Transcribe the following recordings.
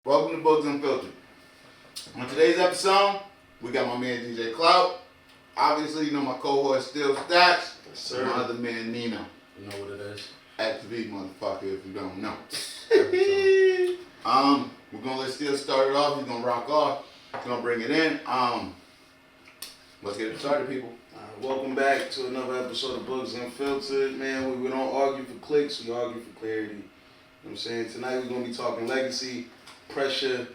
Welcome to Boogz Unfiltr. On today's episode, we got my man DJ Clout. Obviously, you know my cohort Still Stacks. Yes, sir. My other man Nino. You know what it is. XV motherfucker if you don't know. We're gonna let Still start it off. He's gonna rock off. He's gonna bring it in. Let's get it started, people. Welcome back to another episode of Boogz Unfiltered. Man, we don't argue for clicks, we argue for clarity. You know what I'm saying? Tonight we're gonna be talking legacy, pressure,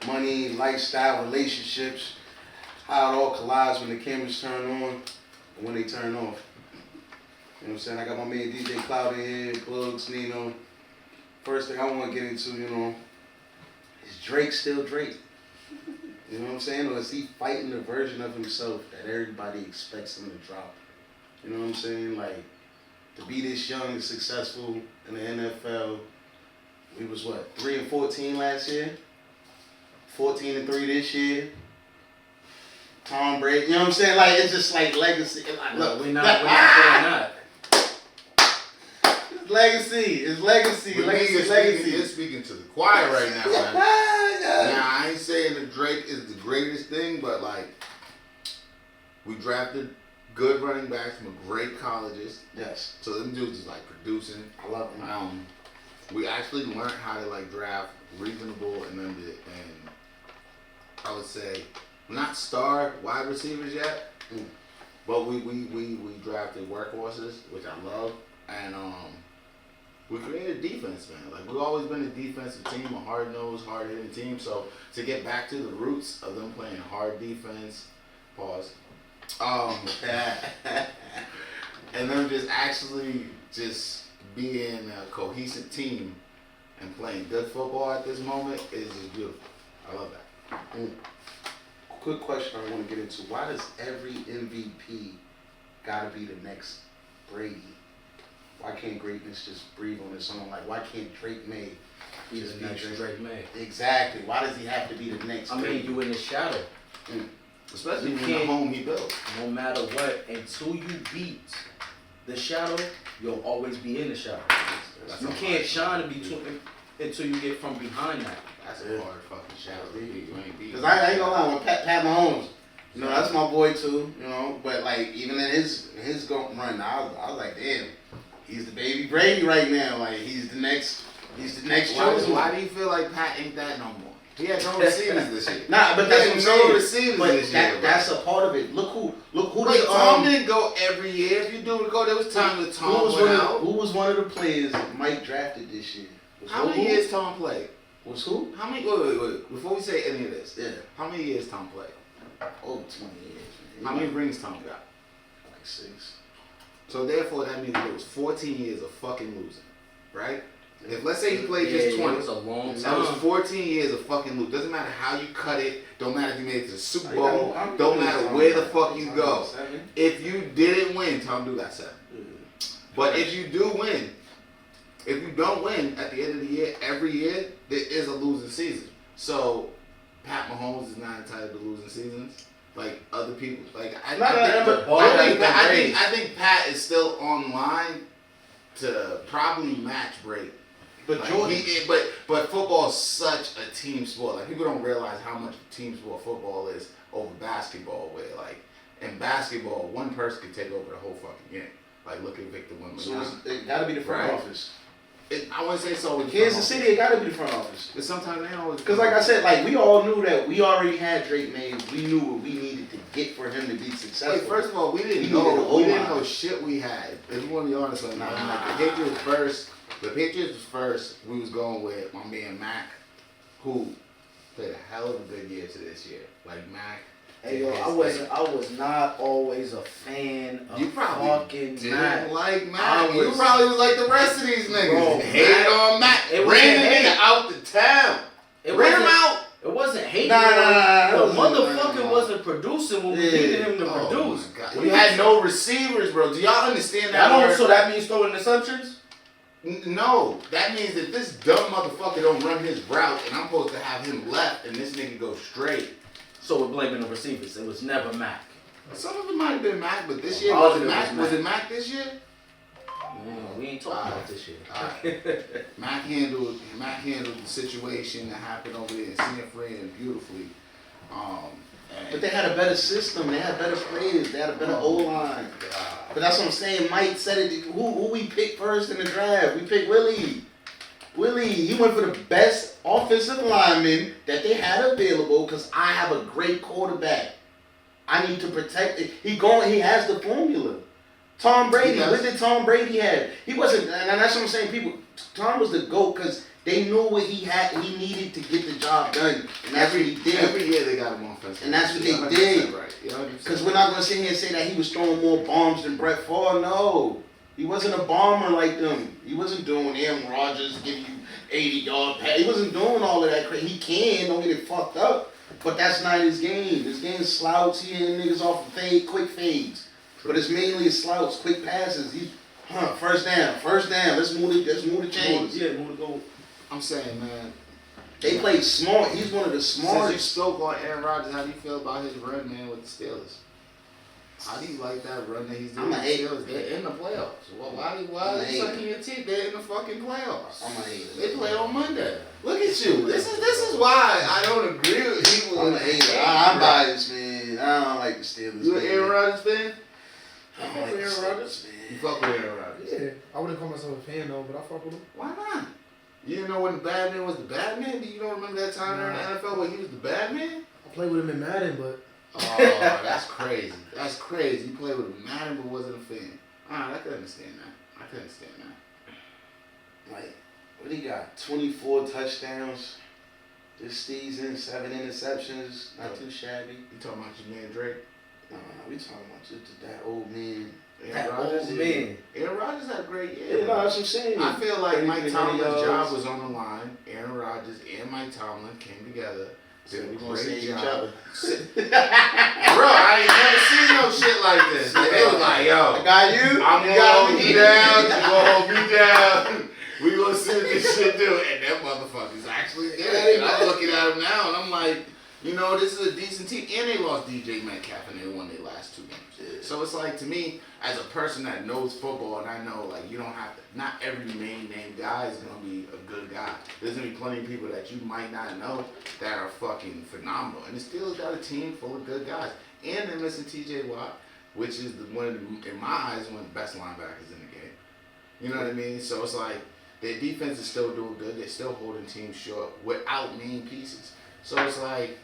money, lifestyle, relationships, how it all collides when the cameras turn on and when they turn off. You know what I'm saying? I got my man DJ Clout in here, Boogz, Nino. First thing I want to get into, is Drake still Drake? You know what I'm saying? Or is he fighting the version of himself that everybody expects him to drop? You know what I'm saying? Like, to be this young and successful in the NFL, we was 3-14 last year? 14-3 this year? Tom Brady, you know what I'm saying? Like, it's just like legacy. Like, look, we're not doing that. It's legacy. It's legacy. Legacy. You're speaking to the choir right now, man. Now, I ain't saying that Drake is the greatest thing, but like, we drafted good running backs from great colleges. Yes. So them dudes is like producing. I love them. We actually learned how to like draft reasonable and I would say not star wide receivers yet, but we drafted workhorses, which I love, and we created defense, man. Like, we've always been a defensive team, a hard-nosed, hard-hitting team. So to get back to the roots of them playing hard defense, and them just actually just being a cohesive team and playing good football at this moment is just beautiful. I love that. Quick question I want to get into. Why does every MVP gotta be the next Brady? Why can't greatness just breathe on its own? Like, why can't Drake May be the next Drake May? Exactly. Why does he have to be the next I mean, you in the shadow. Especially in the home he built. No matter what, until you beat the shadow, you'll always be in the shadow. You can't shine until you get from behind that. That's a hard fucking shadow to beat. You ain't beat. Because I ain't gonna lie, with Pat Mahomes, that's my boy too, but like, even in his run, I was like, damn, he's the baby Brady right now. Like, he's the next chosen. Why do you feel like Pat ain't that no more? He had no receivers this year. Nah, but that's what I'm saying. No receivers this year. That's a part of it. Look who. Wait, Tom didn't go every year. If you do go, there was times that Tom went out. Who was one of the players Mike drafted this year? How many years Tom played? Was who? How many? Wait. Before we say any of this, yeah. How many years Tom played? Over 20 years. Man. How many rings Tom got? Like 6. So therefore, that means it was 14 years of fucking losing, right? If let's say he played just 20, it was a long time. That was 14 years of fucking losing. Doesn't matter how you cut it. Don't matter if you made it to the Super Bowl. Don't matter where the fuck you go. If you didn't win, Tom do got 7. But if you do win, if you don't win at the end of the year, every year there is a losing season. So Pat Mahomes is not entitled to losing seasons like other people. Like I think Pat is still online to probably match Brady. But like Jordan, but football is such a team sport. Like, people don't realize how much team sport football is over basketball. Where like in basketball, one person can take over the whole fucking game. Like, look at Victor Wembanyama. So it got to be the front office. I wouldn't say so. In Kansas City, it got to be the front office. But sometimes they don't always. Because like I said, like, we all knew that we already had Drake May. We knew what we needed to get for him to be successful. Wait, first of all, we didn't know shit we had. If you want to be honest with me, like, the Patriots first. The Patriots was first. We was going with my man Mac, who played a hell of a good year to this year. Like, Mac. Hey yo, I was not always a fan of fucking Mac. Like Mac. You probably was like the rest of these niggas. Bro, hated on Mac. Ran the nigga out the town. Ran him out. It wasn't hating. The motherfucker wasn't producing when we needed him to produce. We had no receivers, bro. Do y'all understand that? So that means throwing assumptions? No, that means that this dumb motherfucker don't run his route, and I'm supposed to have him left, and this nigga go straight. So we're blaming the receivers. It was never Mac. Some of it might have been Mac, but this year was it Mac? Was it Mac this year? We ain't talking about this shit. Alright. Mac handled the situation that happened over there in Sanford and beautifully. But they had a better system. They had better players. They had a better O-line. But that's what I'm saying. Mike said it. Who we picked first in the draft? We picked Willie. He went for the best offensive lineman that they had available because I have a great quarterback. I need to protect it. He has the formula. Tom Brady. What did Tom Brady have? He wasn't, and that's what I'm saying. Tom was the GOAT because they knew what he needed to get the job done, and that's what he did. Every year they got him on offense, and that's what they did. Because we're not gonna sit here and say that he was throwing more bombs than Brett Favre. No, he wasn't a bomber like them. He wasn't doing Aaron Rodgers give you 80-yard pass. He wasn't doing all of that crazy. He can, don't get it fucked up, but that's not his game. His game is slouts. He hitting niggas off of quick fades, but it's mainly slouts, quick passes. First down. Let's move the chains. Move the goal. I'm saying, man, they played smart. He's one of the since you smartest. spoke on Aaron Rodgers, how do you feel about his run, man, with the Steelers? How do you like that run that he's doing with the Steelers? They're in the playoffs. Why are you sucking your teeth? They're in the fucking playoffs. I'm a hater. They play on Monday. Look at you. This is why I don't agree with people. I'm a hater. I'm biased, man. I don't like the Steelers. You an Aaron Rodgers fan? I don't like Aaron Rodgers, man. You fuck with Aaron Rodgers? Yeah, I wouldn't call myself a fan though, but I fuck with him. Why not? You didn't know when the bad man was the bad man? You don't remember that time in the NFL when he was the bad man? I played with him in Madden, but Oh, that's crazy. That's crazy. You played with a man but wasn't a fan. Alright, I can understand that. Like, what he got? 24 touchdowns this season, 7 interceptions. Not too shabby. You talking about your man Drake? No, we talking about just that old man. Aaron Rodgers had a great year. Yeah, that's what I'm saying. I feel like Mike Tomlin's yards. job was on the line. Aaron Rodgers and Mike Tomlin came together. So Did we a gonna great say each job. other. Bro, I ain't never seen no shit like this. Like, they was like, yo, I got you. I'm gonna hold you down. You gonna hold me down. We gonna see what this shit do. And that motherfucker's actually good. And I'm looking at him now and I'm like, you know, this is a decent team. And they lost DJ Metcalf and they won their last 2 games. Yeah. So it's like, to me, as a person that knows football, and I know, like, you don't have to, not every main name guy is going to be a good guy. There's going to be plenty of people that you might not know that are fucking phenomenal. And the Steelers got a team full of good guys. And they're missing TJ Watt, which is one of the, in my eyes, one of the best linebackers in the game. You know what I mean? So it's like, their defense is still doing good. They're still holding teams short without main pieces. So it's like,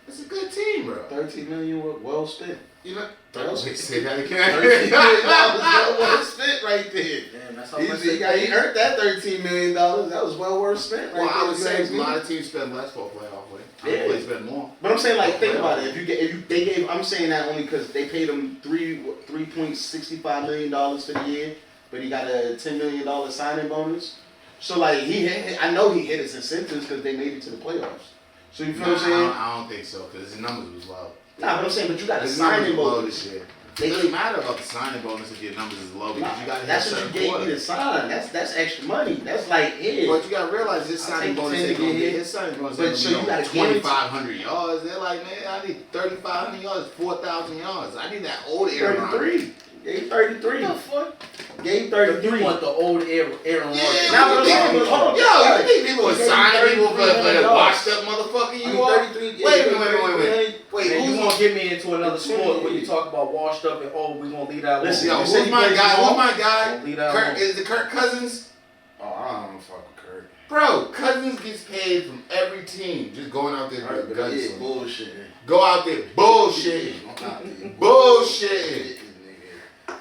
it's a good team, bro. $13 million well spent. You know, say that $13 million well spent right there. Damn, that's how He much they he earned that $13 million. That was well worth spent. Right well, I there. would say a lot of teams spend less for a playoff win. Yeah. They spend more. But I'm saying, like, think about it. They gave. I'm saying that only because they paid him $3.65 million for the year, but he got a $10 million signing bonus. So like I know he hit his incentives because they made it to the playoffs. So you feel what I'm saying? I don't think so because his numbers was low. Nah, but I'm saying, but you got a His signing numbers was low bonus. this year. It doesn't matter about the signing bonus if your numbers is low because you got to hit That's a what certain you gave quarter. me to sign. That's extra money. That's like it. But you got to realize his I'll signing take bonus 10 ain't to going to get get hit. his signing bonus. But so you got gotta 2,500 yards. They're like, man, I need 3,500 yards, 4,000 yards. I need that old Aaron Rodgers. 33. Gave 33. What the fuck? Gave You 33. want the old Aaron Rodgers. Yeah, Now, what you hold on, think? hold on. Yo, you think people would He gave sign people for the $33 washed up motherfucker you are? 33. Wait, Man, you who's gonna get me into another sport when you talk about washed up and we gonna leave that alone. Listen, Yo, you said who's he my plays guy? ball? Who's my guy? Leave that Kirk, alone. is it Kirk Cousins? Oh, I don't fuck with Kurt. Bro, Cousins gets paid from every team just going out there Kurt, with but guns. yeah, bullshit. Go out there bullshitting. Bullshitting.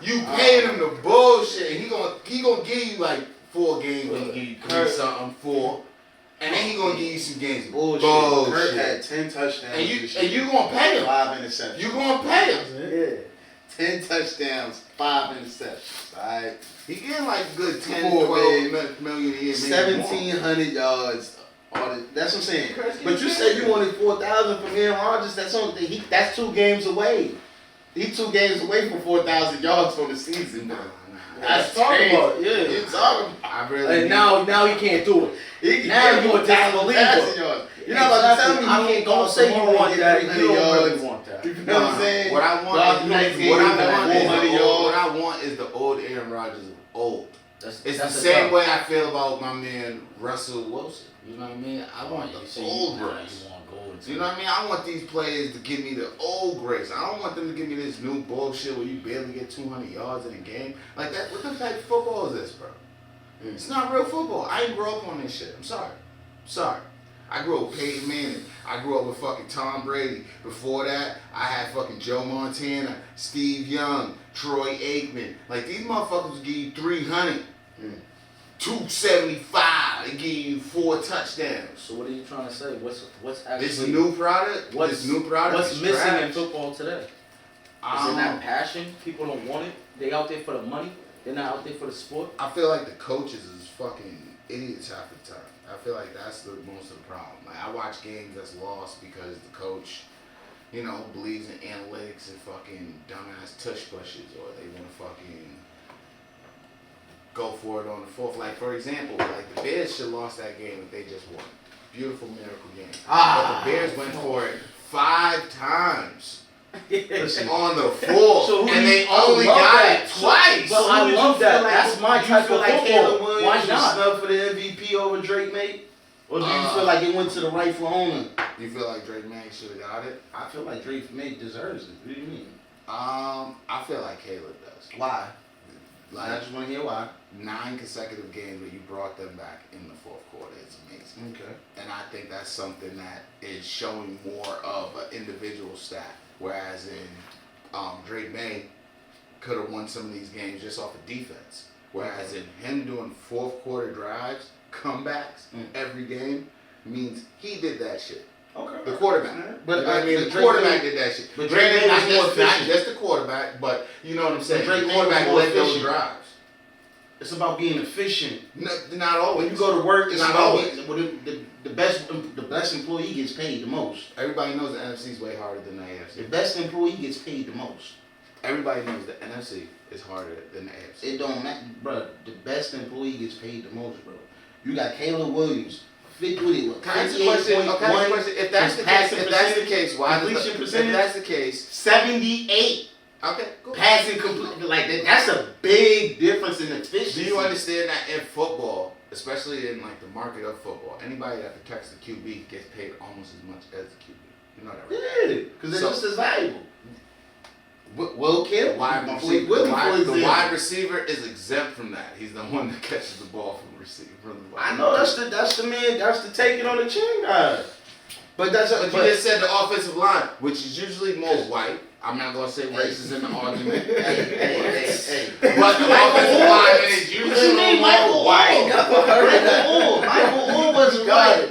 You paid him the bullshit. He gonna give you like 4 games. He give you 3 something, 4. And then he gonna give you some games. Bullshit. Kurt had 10 touchdowns. And you gonna pay him. 5 interceptions. You gonna pay him. Yeah. 10 touchdowns, 5 interceptions. Alright. He getting like good 10, Poor 12 million a year. maybe more. 1,700 yards. That's what I'm saying. Kurt's But you getting said you paid. wanted 4,000 from Aaron Rodgers. That's 2 games away. He's 2 games away from 4,000 yards for the season. Nah. That's talk crazy. about it, yeah. You talking about? I really. And now he can't do it. He can Now get you a 4,000 disbeliever. passing yards. You're not about to tell me I he ain't gonna gonna say you tomorrow want and that. get You 300 don't yards. really want that. You know what I'm saying? What I want, Dog, next game, what like I want 400 is yards. what I want is the old Aaron Rodgers old. That's It's that's the a same tough. way I feel about my man Russell Wilson. You know what I mean? I want the old Russ. You know what I mean? I want these players to give me the old grace. I don't want them to give me this new bullshit where you barely get 200 yards in a game. Like that, what the type of football is this, bro? It's not real football. I ain't grow up on this shit. I'm sorry. I grew up with Peyton Manning. I grew up with fucking Tom Brady. Before that, I had fucking Joe Montana, Steve Young, Troy Aikman. Like, these motherfuckers would give you 300. 275. They give you 4 touchdowns. So what are you trying to say? What's actually This new product? What's is missing trash. in football today? Is it that passion? People don't want it. They out there for the money. They're not out there for the sport. I feel like the coaches is fucking idiots half the time. I feel like that's the most of the problem. Like, I watch games that's lost because the coach, you know, believes in analytics and fucking dumbass tush pushes, or they want to fucking go for it on the fourth. Like, for example, like the Bears should have lost that game if they just won. Beautiful miracle game. But the Bears went for it 5 times. On the fourth, So and they only got it twice. But I love that. That's my type of like football. Caleb Williams Why was not? snubbed for the MVP over Drake May? Or do you feel like it went to the rightful owner? You feel like Drake May should have got it? I feel like Drake May deserves it. What do you mean? I feel like Caleb does. Why? Like, I just want to hear why. 9 consecutive games where you brought them back in the fourth quarter is amazing. Okay. And I think that's something that is showing more of an individual stat. Whereas in Drake May could have won some of these games just off of defense. Whereas in him doing fourth quarter drives, comebacks every game means he did that shit. Okay. The quarterback. But You know what I mean, the Drake quarterback May- did that shit. but Granted, Drake May not was more just efficient. the quarterback, but you know what I'm saying. Drake The May was quarterback more led those efficient. drives. It's about being efficient. No, not always. When you go to work, it's Not about always. the best employee gets paid the most. Everybody knows the NFC is way harder than the The AFC. best employee gets paid the most. Everybody knows the NFC is harder than the AFC. It don't matter, bro. The best employee gets paid the most, bro. You got Caleb Williams. Fit with it. Can I ask a question? Okay, can I ask a question? If that's the case, why does completion if percentage? that's the case, 78 okay, cool. passing complete like that. That's a big difference in efficiency. Do you understand that in football, especially in like the market of football, anybody that protects the QB gets paid almost as much as the QB? You know that, right? Yeah, because they're So- just as valuable. Will Kill, The wide receiver is exempt from that. He's the one that catches the ball from the ball. I know that's the man. That's the take it on the chin guy. But that's But you just said the offensive line, which is usually more white. I'm not gonna say racist in the argument. hey. But the offensive line is usually more white. Michael Orr wasn't white.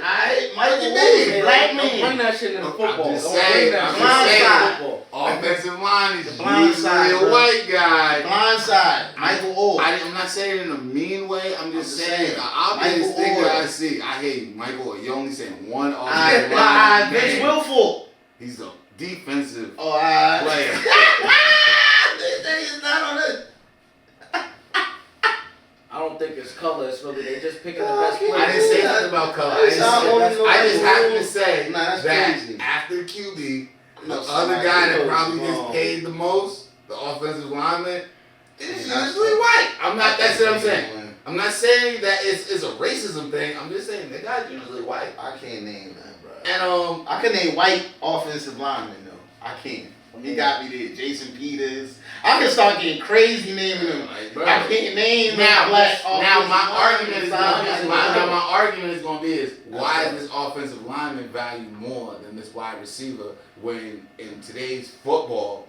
Michael Orr was black Don't bring man. that shit into football. I'm just Don't bring saying. that I'm shit just into saying. football. Offensive line is blind usually side, a bro. white guy. Blindside, Michael Orr. I'm not saying it in a mean way. I'm just saying the obvious Michael thing Orr. that I see. I hate Michael Orr. You only saying one offensive line. Vince Wilfork. He's a defensive Oh, alright. player. He's not on it. I don't think it's color. It's really they just picking the best players. I didn't say nothing about color. I just happened to say Nah, that's that crazy. after QB, the No, other somebody guy that knows probably what's gets wrong. paid the most, the offensive lineman, is That's usually true. white. That's what I'm saying. I'm not saying that it's a racism thing. I'm just saying the guy's usually white. I can't name that, bro. And I can name white offensive linemen though. I can. He got me there. Jason Peters. I can start getting crazy naming them. like, bro. I can't name Now, black my offensive argument is going to be why is this offensive lineman valued more than this wide receiver when in today's football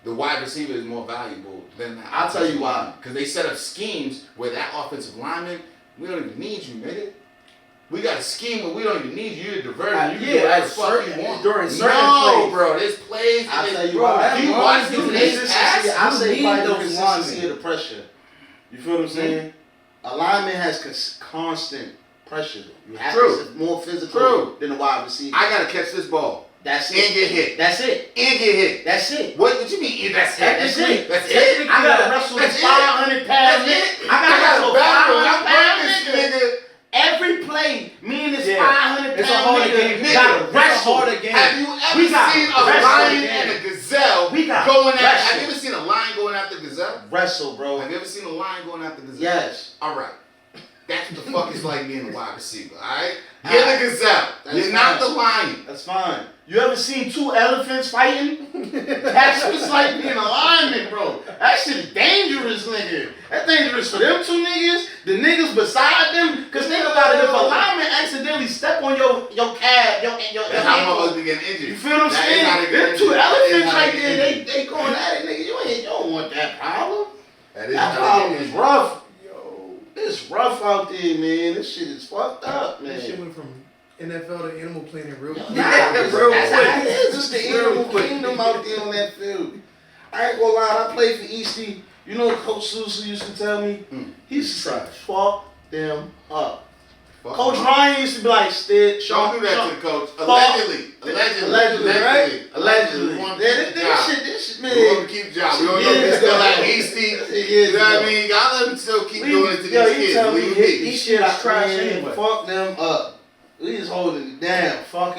the wide receiver is more valuable than that? I'll tell you why. Because they set up schemes where that offensive lineman, we don't even need you, nigga. We got a scheme where we don't even need you to divert. You can do whatever the fuck you want. During certain No, plays. bro, there's plays. I'll tell you bro, why. you watch these niggas pass. I say need by the those consistency linemen. of the pressure. You feel what I'm saying? A lineman has constant pressure. You have True. to be more physical True. than a wide receiver. I gotta catch this ball That's and it. get hit. That's it. And get hit. That's it. What you mean? That's That's it. That's it. I gotta wrestle That's this it. 500 pounds. That's it. I gotta wrestle 500 pounds. nigga. Every play, me and this Yeah. 500 It's a pound harder nigga game. gotta It's a wrestle. harder game. Have you We ever got seen a wrestle lion again. and a gazelle We got going at? wrestle. Have you ever seen a lion going after a gazelle? wrestle, bro. Have you ever seen a lion going after the gazelle? Yes. All right. That's what the fuck it's like being a wide receiver, all right? Get the gazelle. You're not the lion. That's fine. You ever seen two elephants fighting? That's what it's like being a lineman, bro. That shit dangerous, nigga. That's dangerous for them two niggas, the niggas beside them. Cause think about it, if a lineman accidentally step on your calf, your That's how ankle, motherfuckers be getting injured. you feel what I'm That is how saying? they get Them two injured. That is elephants how right they there, get injured. they going at it, nigga. You don't want that problem. That is That how problem they get is injured. rough. Yo, it's rough out there, man. This shit is fucked up, man. That shit went from NFL to Animal Planet real quick. Yeah, real that's quick. how it is. It's the Real animal quick. kingdom out there on that field. I ain't gonna lie, I played for Eastie. You know what Coach Susu used to tell me? He used to say, fuck them up. Fuck Coach them. Ryan used to be like, Don't do that to the coach. Allegedly. Allegedly, right? Allegedly. We want Yeah, to keep this shit, man. We want to keep job. We don't know if he's still at Eastie. You know what I mean? Y'all let him still keep doing it to Yo, these he kids. tell me Leave hit me. these shit out, trash man. anyway. Fuck them up. We just holding it down. Fuck